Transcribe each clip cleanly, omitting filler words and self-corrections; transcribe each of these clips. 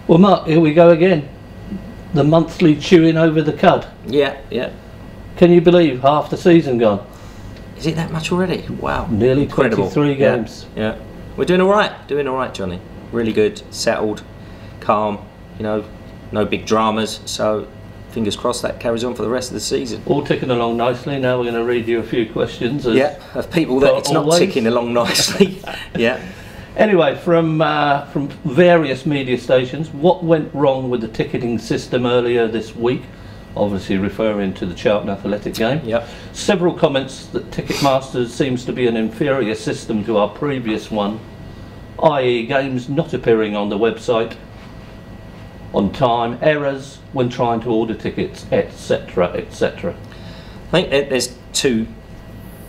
Well, Mark, here we go again. The monthly chewing over the cud. Yeah, yeah. Can you believe half the season gone? Is it that much already? Wow. Nearly Incredible. 23 games. Yeah. We're doing all right, Johnny. Really good, settled, calm, you know, no big dramas. So fingers crossed that carries on for the rest of the season. All ticking along nicely. Now we're going to read you a few questions. Of people that it's not ticking along nicely. Yeah. Anyway, from various media stations, what went wrong with the ticketing system earlier this week? Obviously referring to the Charlton Athletic game. Yep. Several comments that Ticketmaster seems to be an inferior system to our previous one, i.e. games not appearing on the website on time, errors when trying to order tickets, etc, etc. I think there's two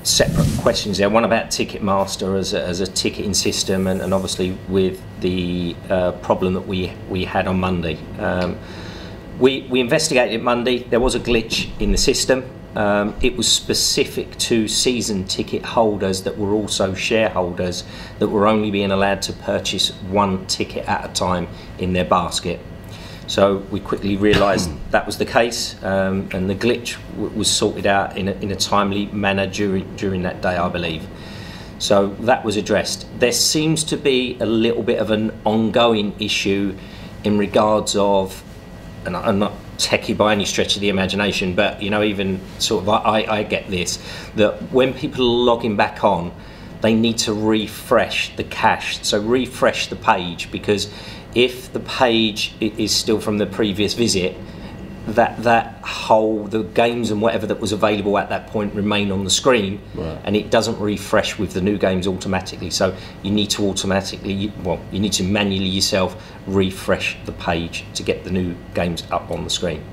separate questions there. One about Ticketmaster as a ticketing system, and obviously with the problem that we had on Monday. We investigated Monday. There was a glitch in the system. It was specific to season ticket holders that were also shareholders that were only being allowed to purchase one ticket at a time in their basket. So we quickly realised that was the case, and the glitch was sorted out in a timely manner during that day, I believe. So that was addressed. There seems to be a little bit of an ongoing issue in regards of, and I'm not techie by any stretch of the imagination, but you know, even sort of I get this, that when people are logging back on, they need to refresh the cache, so refresh the page, because if the page is still from the previous visit, the games and whatever that was available at that point remain on the screen, right, and it doesn't refresh with the new games automatically. So you need to you need to manually yourself refresh the page to get the new games up on the screen.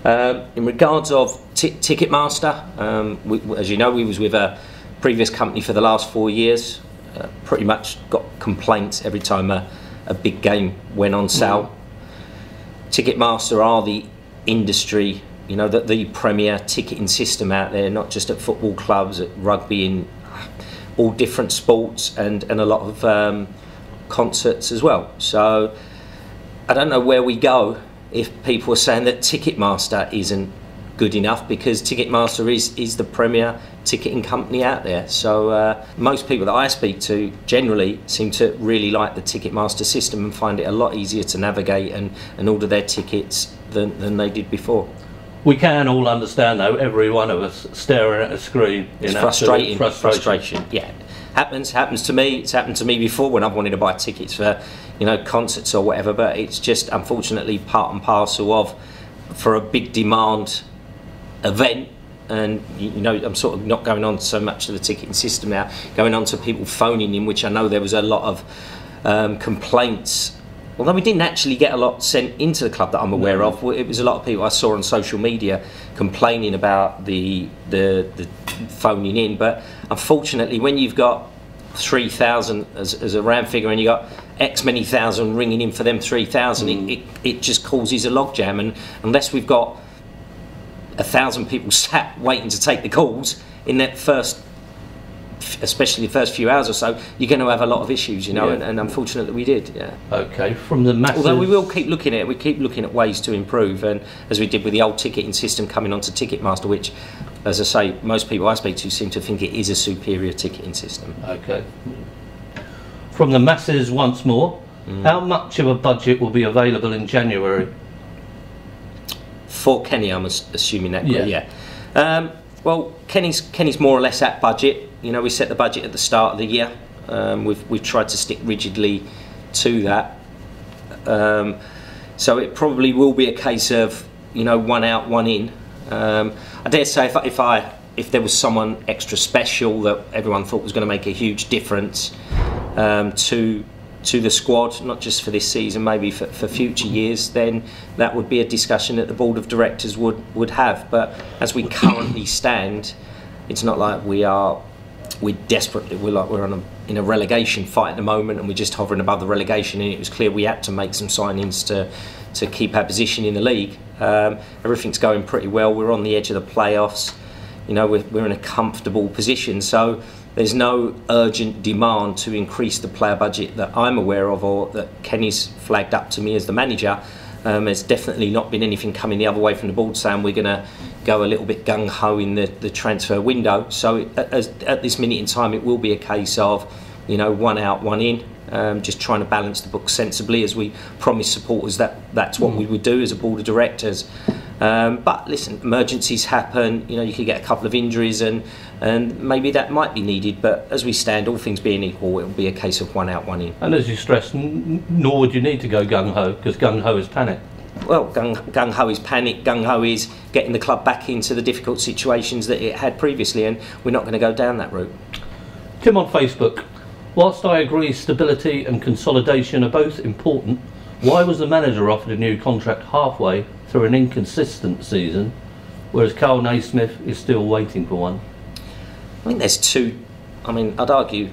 In regards of Ticketmaster, as you know, we was with a previous company for the last 4 years. Pretty much got complaints every time a big game went on sale. Ticketmaster are the industry, you know, the premier ticketing system out there, not just at football clubs, at rugby, in all different sports, and a lot of concerts as well. So I don't know where we go if people are saying that Ticketmaster isn't good enough, because Ticketmaster is the premier ticketing company out there. So most people that I speak to generally seem to really like the Ticketmaster system and find it a lot easier to navigate and order their tickets than they did before. We can all understand, though, every one of us staring at a screen. It's frustrating. Frustration. Yeah, happens to me. It's happened to me before when I've wanted to buy tickets for, you know, concerts or whatever. But it's just unfortunately part and parcel of, for a big demand event. And you know, I'm sort of not going on so much to the ticketing system now, going on to people phoning in, which I know there was a lot of complaints. Although we didn't actually get a lot sent into the club that I'm aware of, it was a lot of people I saw on social media complaining about the phoning in. But unfortunately, when you've got 3,000 as a round figure, and you got X many thousand ringing in for them 3,000, it just causes a logjam. And unless we've got 1,000 people sat waiting to take the calls in that first, especially the first few hours or so, you're going to have a lot of issues, you know. And unfortunately we did. Yeah. Okay. From the masses, although we will keep looking at it, we keep looking at ways to improve, and as we did with the old ticketing system coming onto Ticketmaster, which, as I say, most people I speak to seem to think it is a superior ticketing system. Okay. From the masses once more, how much of a budget will be available in January? For Kenny, I'm assuming that. Yeah. Well, Kenny's more or less at budget. You know, we set the budget at the start of the year. We've tried to stick rigidly to that. So it probably will be a case of, you know, one out, one in. I dare say if there was someone extra special that everyone thought was going to make a huge difference to the squad, not just for this season, maybe for future years, then that would be a discussion that the board of directors would have. But as we currently stand, it's not like we're desperate. We're in a relegation fight at the moment, and we're just hovering above the relegation. And it was clear we had to make some signings to keep our position in the league. Everything's going pretty well. We're on the edge of the playoffs. You know, we're in a comfortable position. So there's no urgent demand to increase the player budget that I'm aware of, or that Kenny's flagged up to me as the manager. There's definitely not been anything coming the other way from the board saying we're going to go a little bit gung-ho in the transfer window. So at this minute in time, it will be a case of, you know, one out, one in, just trying to balance the book sensibly, as we promised supporters that's what we would do as a board of directors. But listen, emergencies happen. You know, you could get a couple of injuries, and maybe that might be needed. But as we stand, all things being equal, it will be a case of one out, one in. And as you stressed, nor would you need to go gung-ho, because gung-ho is panic. Well, gung-ho is panic. Gung-ho is getting the club back into the difficult situations that it had previously, and we're not going to go down that route. Tim on Facebook: whilst I agree stability and consolidation are both important, why was the manager offered a new contract halfway through an inconsistent season, whereas Carl Naismith is still waiting for one? I think there's two. I mean, I'd argue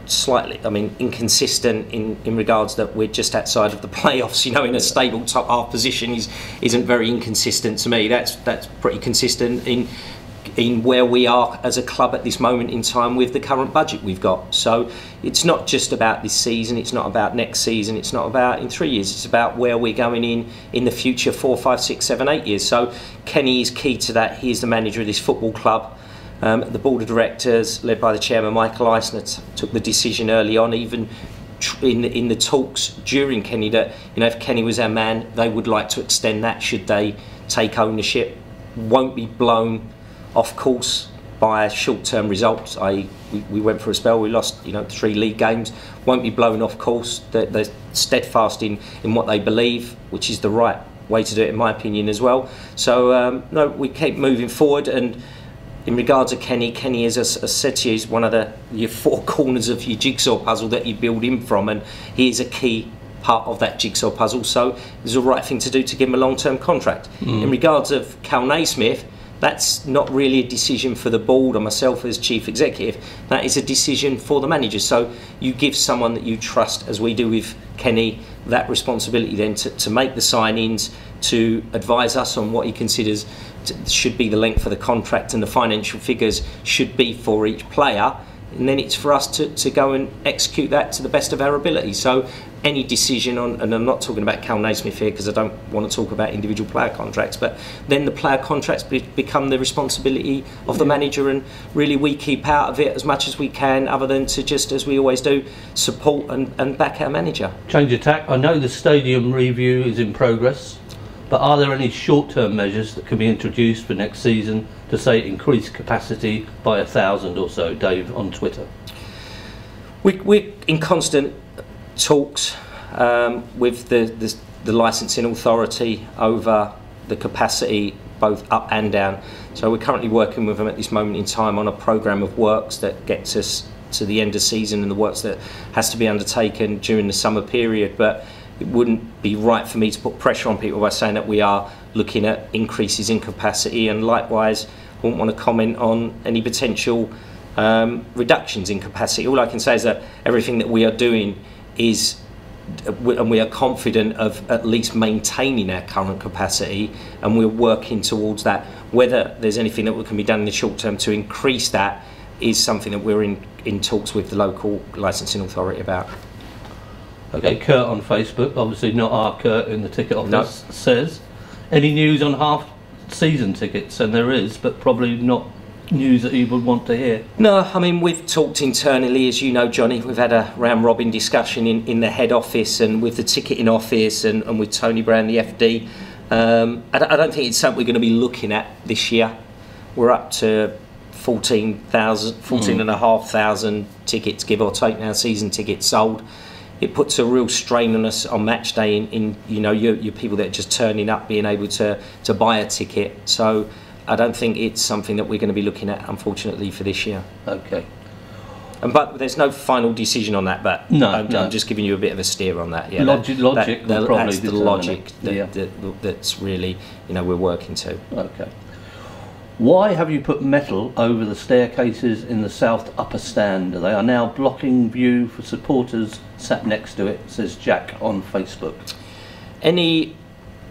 slightly. I mean, inconsistent in regards that we're just outside of the playoffs. You know, in a stable top half position isn't very inconsistent to me. That's pretty consistent in where we are as a club at this moment in time with the current budget we've got. So it's not just about this season, it's not about next season, it's not about in 3 years, it's about where we're going in the future 4, 5, 6, 7, 8 years. So Kenny is key to that. He is the manager of this football club. The board of directors, led by the chairman Michael Eisner, took the decision early on, even in the talks during Kenny, that, you know, if Kenny was our man, they would like to extend that should they take ownership. Won't be blown off course by short-term results. We went for a spell, we lost, you know, 3 league games. Won't be blown off course. They're steadfast in what they believe, which is the right way to do it, in my opinion, as well. So no, we keep moving forward. And in regards to Kenny, as I said to you, is one of your 4 corners of your jigsaw puzzle that you build in from, and he is a key part of that jigsaw puzzle. So it's the right thing to do to give him a long-term contract. In regards of Carl Naismith, that's not really a decision for the board or myself as chief executive. That is a decision for the manager. So you give someone that you trust, as we do with Kenny, that responsibility then to make the signings, to advise us on what he considers should be the length of the contract and the financial figures should be for each player. And then it's for us to go and execute that to the best of our ability. So any decision on, and I'm not talking about Carl Naismith here because I don't want to talk about individual player contracts, but then the player contracts become the responsibility of the manager, and really we keep out of it as much as we can, other than to just, as we always do, support and back our manager. Change of tack. I know the stadium review is in progress, but are there any short-term measures that can be introduced for next season to, say, increase capacity by 1,000 or so? Dave on Twitter. We're in constant talks with the licensing authority over the capacity both up and down. So we're currently working with them at this moment in time on a programme of works that gets us to the end of season and the works that has to be undertaken during the summer period. But it wouldn't be right for me to put pressure on people by saying that we are looking at increases in capacity, and likewise I wouldn't want to comment on any potential reductions in capacity. All I can say is that everything that we are doing is, and we are confident of at least maintaining our current capacity, and we're working towards that. Whether there's anything that can be done in the short term to increase that is something that we're in talks with the local licensing authority about. Okay, Kurt on Facebook, obviously not our Kurt in the ticket office, says, any news on half-season tickets? And there is, but probably not news that you would want to hear. No, I mean, we've talked internally, as you know, Johnny. We've had a round-robin discussion in the head office and with the ticketing office and with Tony Brown, the FD. I don't think it's something we're going to be looking at this year. We're up to 14,500 tickets, give or take, now, season tickets sold. It puts a real strain on us on match day in you know, your people that are just turning up, being able to buy a ticket. So I don't think it's something that we're going to be looking at, unfortunately, for this year. Okay. But there's no final decision on that, but I'm just giving you a bit of a steer on that. Yeah, logic that's the logic that's really, you know, we're working to. Okay. Why have you put metal over the staircases in the south upper stand? They are now blocking view for supporters sat next to it, says Jack on Facebook. Any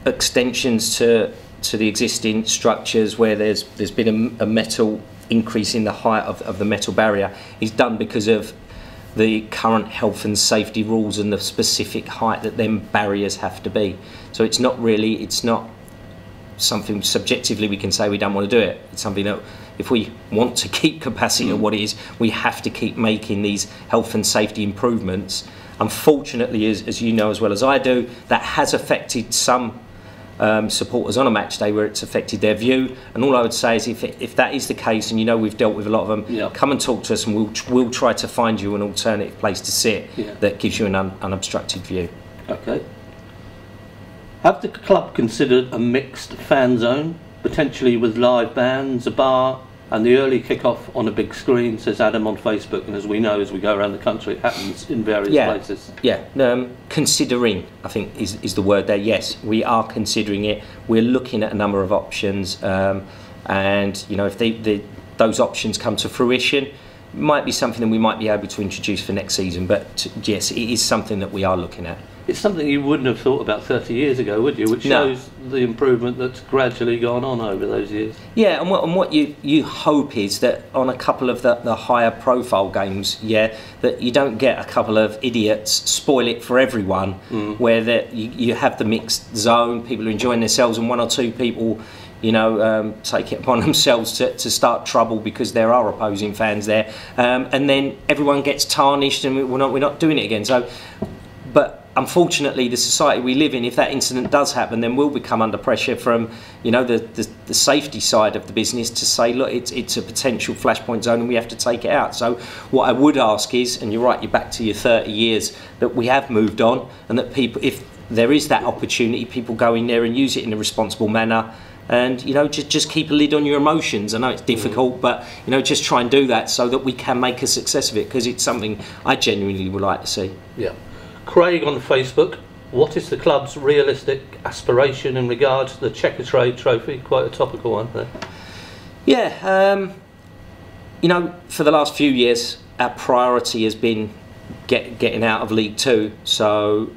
extensions to the existing structures where there's been a metal increasing the height of the metal barrier is done because of the current health and safety rules and the specific height that them barriers have to be. So it's not something subjectively we can say we don't want to do it. It's something that if we want to keep capacity at what it is, we have to keep making these health and safety improvements. Unfortunately, as you know as well as I do, that has affected some supporters on a match day where it's affected their view. And all I would say is if that is the case, and you know we've dealt with a lot of them, come and talk to us and we'll try to find you an alternative place to sit that gives you an unobstructed view. Okay. Have the club considered a mixed fan zone, potentially with live bands, a bar, and the early kick-off on a big screen, says Adam on Facebook, and as we know, as we go around the country, it happens in various places. Yeah, considering, I think, is the word there. Yes, we are considering it. We're looking at a number of options, and, you know, if those options come to fruition, it might be something that we might be able to introduce for next season, but yes, it is something that we are looking at. It's something you wouldn't have thought about 30 years ago, would you? Which shows the improvement that's gradually gone on over those years. Yeah, and what you hope is that on a couple of the higher profile games, that you don't get a couple of idiots spoil it for everyone, where you have the mixed zone, people are enjoying themselves, and one or two people, you know, take it upon themselves to start trouble because there are opposing fans there, and then everyone gets tarnished, and we're not doing it again. So, but unfortunately, the society we live in, if that incident does happen, then we'll become under pressure from, you know, the safety side of the business to say, look, it's a potential flashpoint zone and we have to take it out. So what I would ask is, and you're right, you're back to your 30 years, that we have moved on, and that people, if there is that opportunity, people go in there and use it in a responsible manner. And, you know, just keep a lid on your emotions. I know it's difficult, but, you know, just try and do that so that we can make a success of it, because it's something I genuinely would like to see. Yeah. Craig on Facebook, what is the club's realistic aspiration in regard to the Checkatrade Trophy? Quite a topical one there. Yeah, you know, for the last few years, our priority has been getting out of League Two. So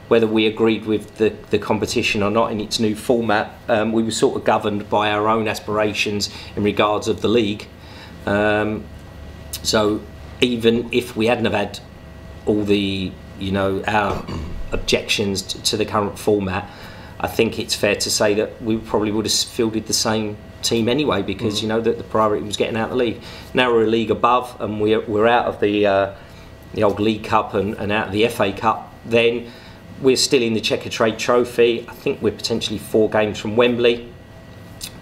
whether we agreed with the competition or not in its new format, we were sort of governed by our own aspirations in regards of the league. So even if we hadn't have had all the, you know, our objections to the current format, I think it's fair to say that we probably would have fielded the same team anyway, because you know that the priority was getting out of the league. Now we're a league above, and we're out of the old League Cup and out of the FA Cup. Then we're still in the Checkatrade Trophy. I think we're potentially 4 games from Wembley.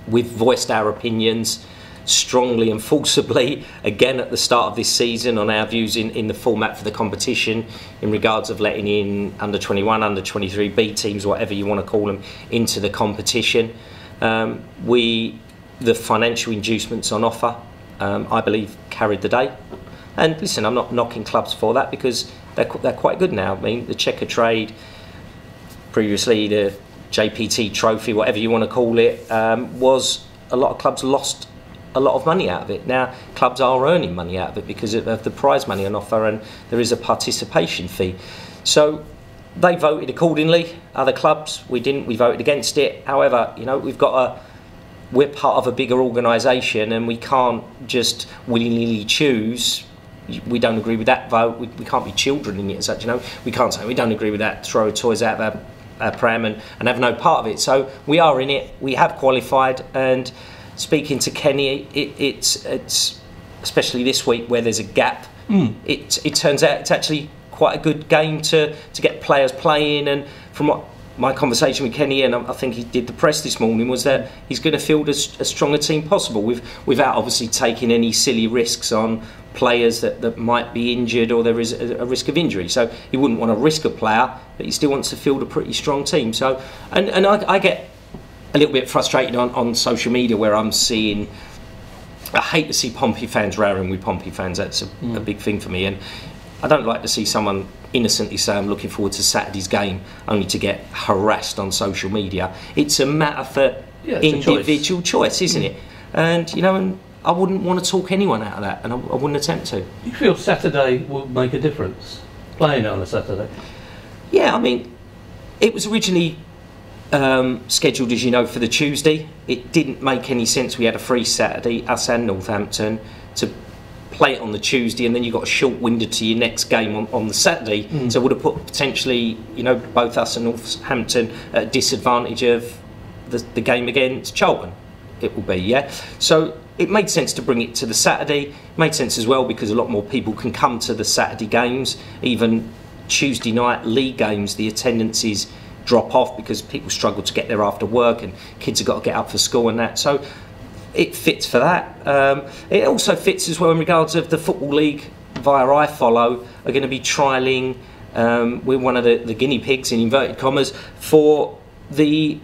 We've voiced our opinions strongly and forcibly again at the start of this season on our views in the format for the competition in regards of letting in under 21, under 23 B teams, whatever you want to call them, into the competition. The financial inducements on offer, I believe, carried the day. And listen, I'm not knocking clubs for that, because they're quite good now. I mean, the Checkatrade, previously the JPT Trophy, whatever you want to call it, was a lot of clubs lost a lot of money out of it. Now clubs are earning money out of it because of the prize money on offer, and there is a participation fee. So they voted accordingly. Other clubs, we didn't. We voted against it. However, you know, we're part of a bigger organisation, and we can't just willy-nilly choose. We don't agree with that vote. We can't be children in it as such. You know, we can't say we don't agree with that. Throw toys out of our pram and have no part of it. So we are in it. We have qualified, and speaking to Kenny, it's especially this week where there's a gap. It turns out it's actually quite a good game to get players playing. And from what my conversation with Kenny, and I think he did the press this morning, was that he's going to field as strong a team possible without obviously taking any silly risks on players that might be injured or there is a risk of injury. So he wouldn't want to risk a player, but he still wants to field a pretty strong team. So and I get a little bit frustrated on social media where I'm seeing, I hate to see Pompey fans rowing with Pompey fans. That's a big thing for me, and I don't like to see someone innocently say I'm looking forward to Saturday's game only to get harassed on social media. It's a matter for individual choice, isn't it? And you know, and I wouldn't want to talk anyone out of that, and I wouldn't attempt to. You feel Saturday will make a difference, playing on a Saturday? Yeah, I mean, it was originally scheduled, as you know, for the Tuesday. It didn't make any sense. We had a free Saturday, us and Northampton, to play it on the Tuesday, and then you've got a short window to your next game on the Saturday. So it would have put potentially, you know, both us and Northampton at a disadvantage of the game against Charlton. It will be, yeah. So it made sense to bring it to the Saturday. It made sense as well because a lot more people can come to the Saturday games. Even Tuesday night league games, the attendances drop off because people struggle to get there after work and kids have got to get up for school and that. So it fits for that. It also fits as well in regards of the Football League via iFollow are going to be trialling, we're one of the guinea pigs in inverted commas for the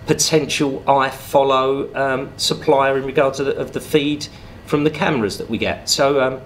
potential iFollow supplier in regards of the feed from the cameras that we get. So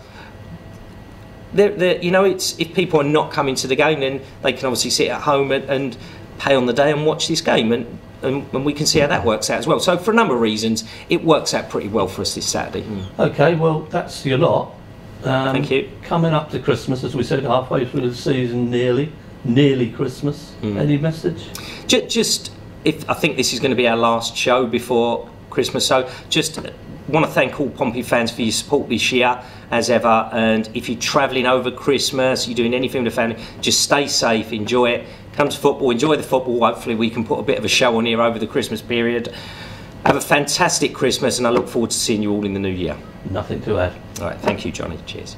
you know, it's, if people are not coming to the game, then they can obviously sit at home and pay on the day and watch this game, and we can see how that works out as well. So for a number of reasons, it works out pretty well for us this Saturday. Okay, well, that's your lot. Thank you. Coming up to Christmas, as we said, halfway through the season, nearly Christmas. Any message? Just, I think this is going to be our last show before Christmas, so just want to thank all Pompey fans for your support this year, as ever. And if you're travelling over Christmas, you're doing anything with the family, just stay safe, enjoy it, come to football, enjoy the football. Hopefully we can put a bit of a show on here over the Christmas period. Have a fantastic Christmas, and I look forward to seeing you all in the new year. Nothing to add. All right, thank you, Johnny. Cheers.